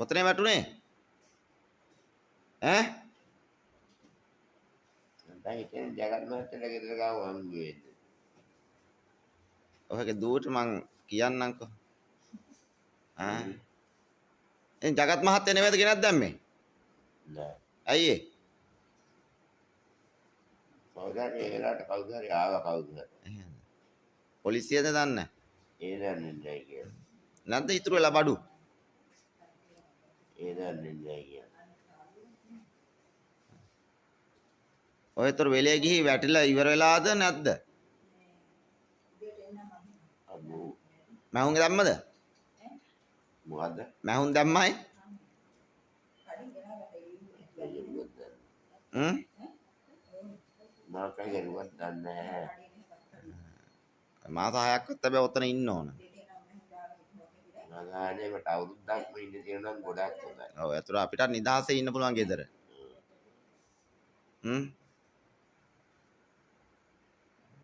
කොතනේ වැටුනේ? ඈ? දැන් හිතෙන් ජගත් මහත්තයාලා ගෙදර ගාව හම්බ වෙන්නේ. ඔහගේ දුවට මං කියන්නම්කෝ. ආ. එන් ජගත් මහත්තයා නෙමෙයිද ගෙනත් දැම්මේ? නෑ. ඇයි ඒ? කවුරුහරි ඒ වෙලාවට කවුරු හරි ආවා කවුරු හරි. එහෙමද? පොලිසියද දන්නේ? ඒ දන්නේ නැහැ කියලා. නැද්ද ඉතුරු වෙලා බඩු? ඒ දන්නේ නැහැ කියලා. ඔයතර වෙලේ ගිහි වැටිලා ඉවර වෙලාද නැද්ද? අම්මෝ මහුන් දැම්මද? මොකද්ද? මහුන් දැම්මයි? හ්ම්? මාක හේරුවක් දන්නේ නැහැ. මාස 6ක් වත් හැබැයි ඔතන ඉන්න ඕන. නගානේ මට අවුරුද්දක්ම ඉන්න තියෙනවා නම් ගොඩක් හොඳයි. ඔව් ඒතර අපිට නිදහසේ ඉන්න පුළුවන් ගෙදර. හ්ම්?